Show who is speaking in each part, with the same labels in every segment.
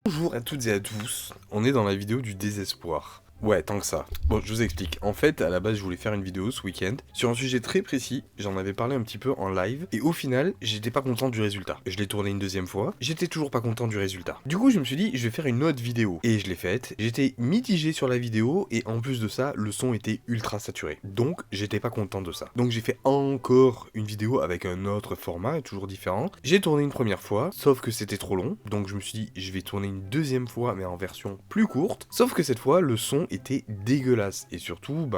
Speaker 1: Bonjour à toutes et à tous, on est dans la vidéo du désespoir. Ouais, tant que ça. Bon, je vous explique. En fait, à la base, je voulais faire une vidéo ce week-end sur un sujet très précis. J'en avais parlé un petit peu en live. Et au final, j'étais pas content du résultat. Je l'ai tourné une deuxième fois. J'étais toujours pas content du résultat. Du coup, je me suis dit, je vais faire une autre vidéo. Et je l'ai faite. J'étais mitigé sur la vidéo. Et en plus de ça, le son était ultra saturé. Donc, j'étais pas content de ça. Donc, j'ai fait encore une vidéo avec un autre format, toujours différent. J'ai tourné une première fois. Sauf que c'était trop long. Donc, je me suis dit, je vais tourner une deuxième fois, mais en version plus courte. Sauf que cette fois, le son était dégueulasse et surtout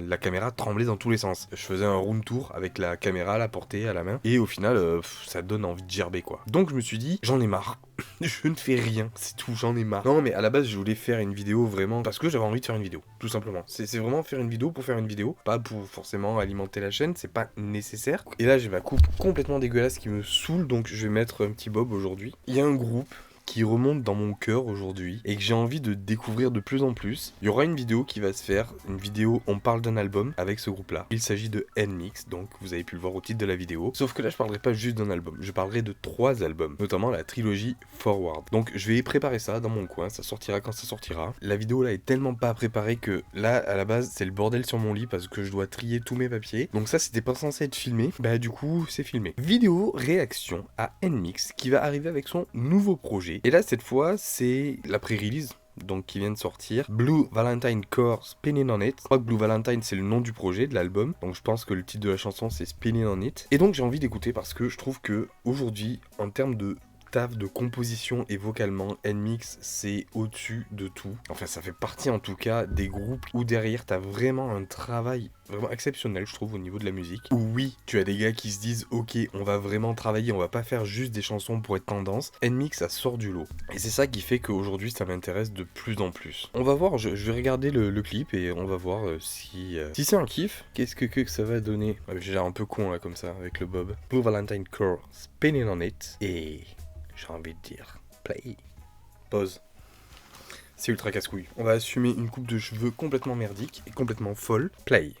Speaker 1: la caméra tremblait dans tous les sens. Je faisais un room tour avec la caméra à la portée à la main et au final ça donne envie de gerber quoi. Donc je me suis dit j'en ai marre. Je ne fais rien, c'est tout, j'en ai marre. Non mais à la base je voulais faire une vidéo vraiment parce que j'avais envie de faire une vidéo, tout simplement. C'est vraiment faire une vidéo pour faire une vidéo, pas pour forcément alimenter la chaîne, c'est pas nécessaire. Et là j'ai ma coupe complètement dégueulasse qui me saoule donc je vais mettre un petit bob aujourd'hui. Il y a un groupe qui remonte dans mon cœur aujourd'hui et que j'ai envie de découvrir de plus en plus. Il y aura une vidéo qui va se faire, une vidéo on parle d'un album avec ce groupe là. Il s'agit de NMIXX, donc vous avez pu le voir au titre de la vidéo. Sauf que là je parlerai pas juste d'un album, je parlerai de 3 albums, notamment la trilogie Forward. Donc je vais préparer ça dans mon coin, ça sortira quand ça sortira. La vidéo là est tellement pas préparée que là à la base c'est le bordel sur mon lit parce que je dois trier tous mes papiers. Donc ça c'était pas censé être filmé, bah du coup c'est filmé. Vidéo réaction à NMIXX qui va arriver avec son nouveau projet. Et là, cette fois, c'est la pré-release, donc qui vient de sortir. Blue Valentine Core Spinning on It. Je crois que Blue Valentine, c'est le nom du projet, de l'album. Donc je pense que le titre de la chanson, c'est Spinning on It. Et donc j'ai envie d'écouter parce que je trouve que aujourd'hui, en termes de taf de composition et vocalement, NMIXX c'est au-dessus de tout. Enfin ça fait partie en tout cas des groupes où derrière t'as vraiment un travail vraiment exceptionnel je trouve au niveau de la musique. Où oui, tu as des gars qui se disent ok on va vraiment travailler, on va pas faire juste des chansons pour être tendance. NMIXX ça sort du lot. Et c'est ça qui fait qu'aujourd'hui ça m'intéresse de plus en plus. On va voir, je vais regarder le clip et on va voir si c'est un kiff, qu'est-ce que ça va donner. J'ai l'air un peu con là comme ça avec le bob. Blue Valentine Core Spinning on It et j'ai envie de dire, play. Pause. C'est ultra casse-couille. On va assumer une coupe de cheveux complètement merdique et complètement folle. Play.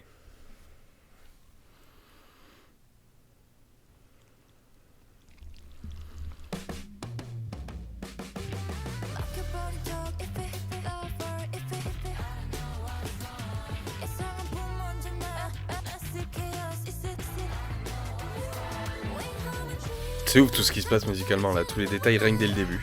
Speaker 1: C'est ouf tout ce qui se passe musicalement là, tous les détails rien que dès le début.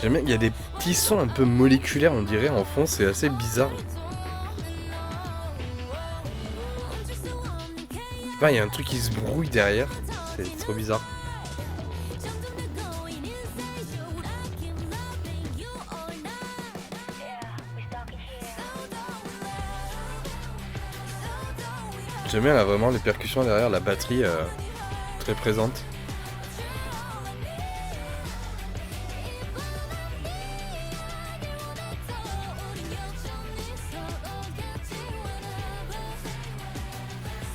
Speaker 1: J'aime bien, il y a des petits sons un peu moléculaires on dirait en fond, c'est assez bizarre. Je sais pas, il y a un truc qui se brouille derrière, c'est trop bizarre. J'aime bien là vraiment les percussions derrière, la batterie très présente.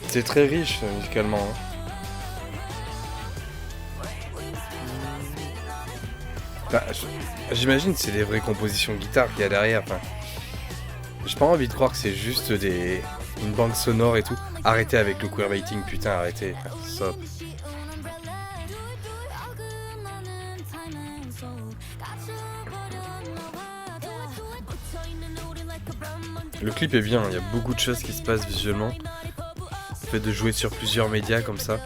Speaker 1: C'est très riche musicalement. Bah, j'imagine que c'est des vraies compositions guitare qu'il y a derrière. Enfin, j'ai pas envie de croire que c'est juste une bande sonore et tout. Arrêtez avec le queerbaiting, putain, arrêtez. Stop. Le clip est bien, il y a beaucoup de choses qui se passent visuellement. Le fait de jouer sur plusieurs médias comme ça.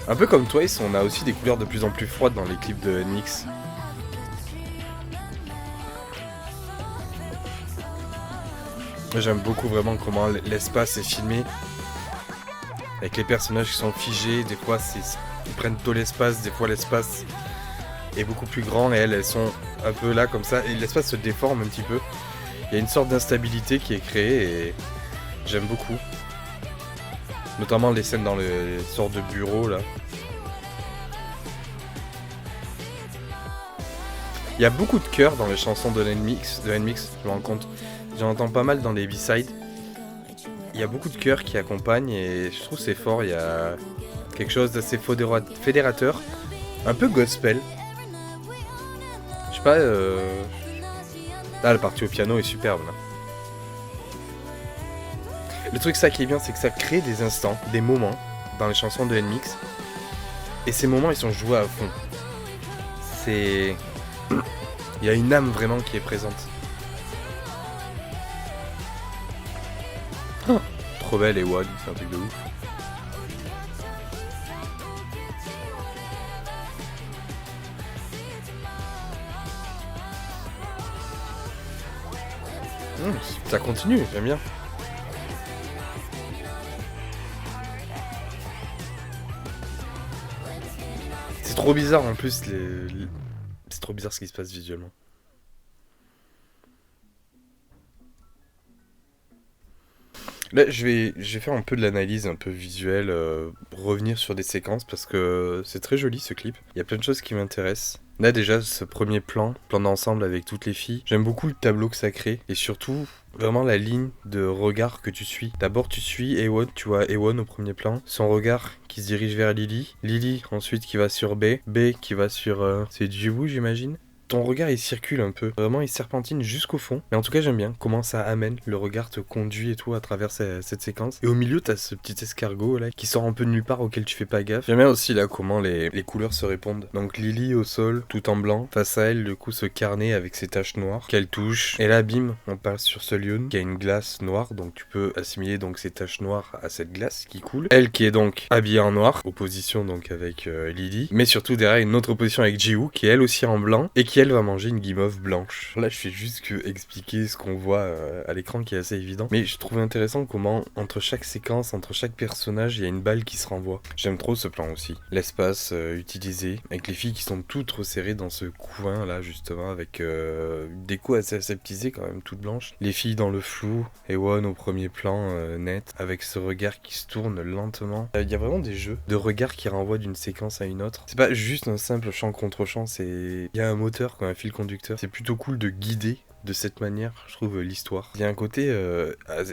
Speaker 1: Un peu comme Twice, on a aussi des couleurs de plus en plus froides dans les clips de NMIXX. J'aime beaucoup vraiment comment l'espace est filmé. Avec les personnages qui sont figés, des fois ils prennent tout l'espace, des fois l'espace est beaucoup plus grand et elles sont un peu là comme ça. Et l'espace se déforme un petit peu. Il y a une sorte d'instabilité qui est créée et j'aime beaucoup. Notamment les scènes dans les sortes de bureaux là. Il y a beaucoup de chœurs dans les chansons de NMIXX, je me rends compte. J'en entends pas mal dans les B-sides. Il y a beaucoup de chœurs qui accompagnent et je trouve c'est fort, il y a quelque chose d'assez fédérateur, un peu gospel. Je sais pas, Là, la partie au piano est superbe, là. Le truc, ça qui est bien, c'est que ça crée des instants, des moments dans les chansons de NMIX. Et ces moments, ils sont joués à fond. C'est... Il y a une âme vraiment qui est présente. Oh, trop belle, Ewan, c'est un truc de ouf. Ça continue, j'aime bien. C'est trop bizarre en plus, c'est trop bizarre ce qui se passe visuellement. Là, je vais faire un peu de l'analyse, un peu visuelle, revenir sur des séquences parce que c'est très joli ce clip. Il y a plein de choses qui m'intéressent. Là, déjà, ce premier plan d'ensemble avec toutes les filles, j'aime beaucoup le tableau que ça crée et surtout, vraiment la ligne de regard que tu suis. D'abord, tu suis Ewan, tu vois Ewan au premier plan, son regard qui se dirige vers Lily, Lily ensuite qui va sur B, B qui va sur. C'est Jiwoo, j'imagine. Ton regard il circule un peu, vraiment il serpentine jusqu'au fond. Mais en tout cas j'aime bien comment ça amène, le regard te conduit et tout à travers cette séquence. Et au milieu t'as ce petit escargot là qui sort un peu de nulle part auquel tu fais pas gaffe. J'aime bien aussi là comment les couleurs se répondent. Donc Lily au sol, tout en blanc, face à elle du coup ce carnet avec ses taches noires qu'elle touche. Et là bim, on passe sur ce lion qui a une glace noire, donc tu peux assimiler donc ces taches noires à cette glace qui coule. Elle qui est donc habillée en noir, opposition donc avec Lily. Mais surtout derrière une autre opposition avec Jiwoo qui est elle aussi en blanc et qui elle va manger une guimauve blanche. Là je fais juste que expliquer ce qu'on voit à l'écran qui est assez évident. Mais je trouve intéressant comment entre chaque séquence, entre chaque personnage, il y a une balle qui se renvoie. J'aime trop ce plan aussi. L'espace utilisé, avec les filles qui sont toutes resserrées dans ce coin là justement, avec une déco assez aseptisée quand même, toute blanche. Les filles dans le flou, Ewan au premier plan net, avec ce regard qui se tourne lentement. Il y a vraiment des jeux de regard qui renvoient d'une séquence à une autre. C'est pas juste un simple chant contre chant, c'est... Il y a un moteur, quoi, un fil conducteur. C'est plutôt cool de guider de cette manière, je trouve, l'histoire. Il y a un côté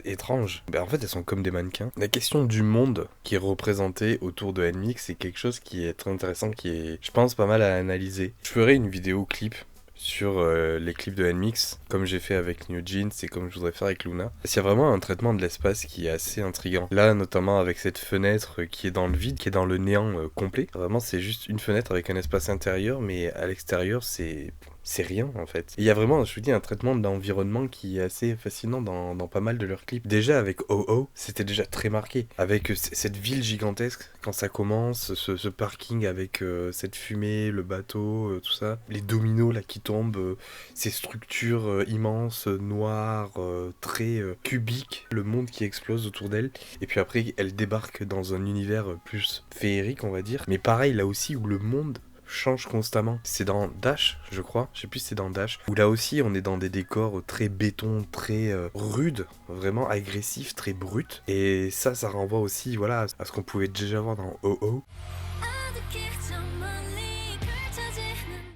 Speaker 1: étrange. En fait, elles sont comme des mannequins. La question du monde qui est représenté autour de NMIX, c'est quelque chose qui est très intéressant, qui est, je pense, pas mal à analyser. Je ferai une vidéo clip sur les clips de NMIX, comme j'ai fait avec New Jeans et comme je voudrais faire avec Luna. Il y a vraiment un traitement de l'espace qui est assez intriguant. Là, notamment avec cette fenêtre qui est dans le vide, qui est dans le néant complet. Vraiment, c'est juste une fenêtre avec un espace intérieur, mais à l'extérieur, c'est rien en fait. Il y a vraiment, je vous dis, un traitement d'environnement qui est assez fascinant dans pas mal de leurs clips. Déjà avec Oh, c'était déjà très marqué. Avec cette ville gigantesque, quand ça commence, ce parking avec cette fumée, le bateau, tout ça. Les dominos là qui tombent, ces structures immenses, noires, très cubiques. Le monde qui explose autour d'elle. Et puis après, elle débarque dans un univers plus féerique, on va dire. Mais pareil, là aussi, où le monde change constamment. C'est dans Dash, je crois. Je sais plus si c'est dans Dash. Où là aussi, on est dans des décors très béton, très rudes, vraiment agressifs, très bruts. Et ça renvoie aussi, voilà, à ce qu'on pouvait déjà voir dans Oh.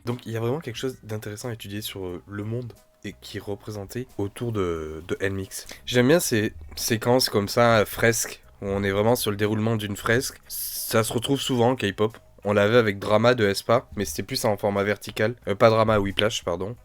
Speaker 1: Donc il y a vraiment quelque chose d'intéressant à étudier sur le monde et qui est représenté autour de NMIX. J'aime bien ces séquences comme ça, fresques, où on est vraiment sur le déroulement d'une fresque. Ça se retrouve souvent en K-pop. On l'avait avec Drama de aespa, mais c'était plus en format vertical. Pas Drama, Whiplash, pardon.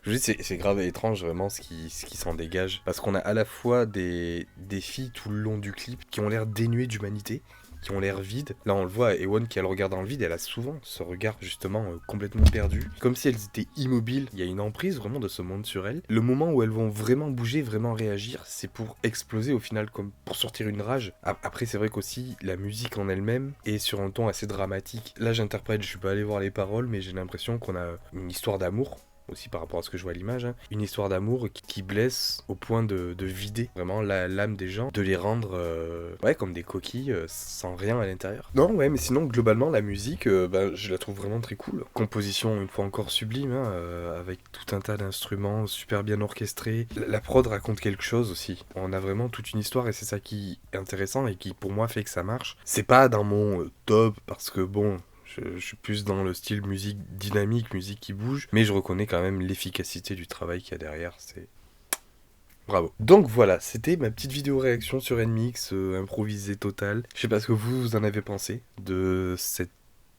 Speaker 1: Je vous dis, c'est grave et étrange vraiment ce qui s'en dégage. Parce qu'on a à la fois des filles tout le long du clip qui ont l'air dénuées d'humanité, qui ont l'air vides. Là on le voit, Ewan qui a le regard dans le vide, elle a souvent ce regard justement complètement perdu. Comme si elles étaient immobiles. Il y a une emprise vraiment de ce monde sur elles. Le moment où elles vont vraiment bouger, vraiment réagir, c'est pour exploser au final, comme pour sortir une rage. Après c'est vrai qu'aussi la musique en elle-même est sur un ton assez dramatique. Là j'interprète, je suis pas allé voir les paroles, mais j'ai l'impression qu'on a une histoire d'amour. Aussi par rapport à ce que je vois à l'image, une histoire d'amour qui blesse au point de vider vraiment l'âme des gens, de les rendre comme des coquilles sans rien à l'intérieur. Non ouais, mais sinon globalement la musique, je la trouve vraiment très cool. Composition une fois encore sublime, avec tout un tas d'instruments super bien orchestrés. La prod raconte quelque chose aussi. On a vraiment toute une histoire et c'est ça qui est intéressant et qui pour moi fait que ça marche. C'est pas dans mon top parce que bon... Je suis plus dans le style musique dynamique, musique qui bouge, mais je reconnais quand même l'efficacité du travail qu'il y a derrière, Bravo. Donc voilà, c'était ma petite vidéo réaction sur NMIX, improvisée totale. Je sais pas ce que vous en avez pensé de cette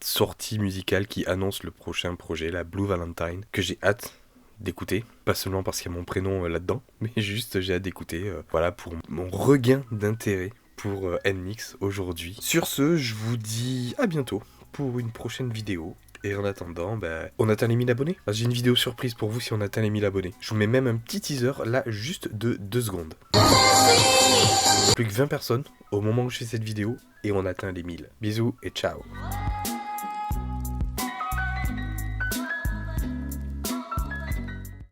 Speaker 1: sortie musicale qui annonce le prochain projet, la Blue Valentine, que j'ai hâte d'écouter. Pas seulement parce qu'il y a mon prénom là-dedans, mais juste j'ai hâte d'écouter, voilà, pour mon regain d'intérêt pour NMIX aujourd'hui. Sur ce, je vous dis à bientôt pour une prochaine vidéo. Et en attendant, on atteint les 1000 abonnés. J'ai une vidéo surprise pour vous si on atteint les 1000 abonnés. Je vous mets même un petit teaser là, juste de 2 secondes. Plus que 20 personnes au moment où je fais cette vidéo et on atteint les 1000. Bisous et ciao.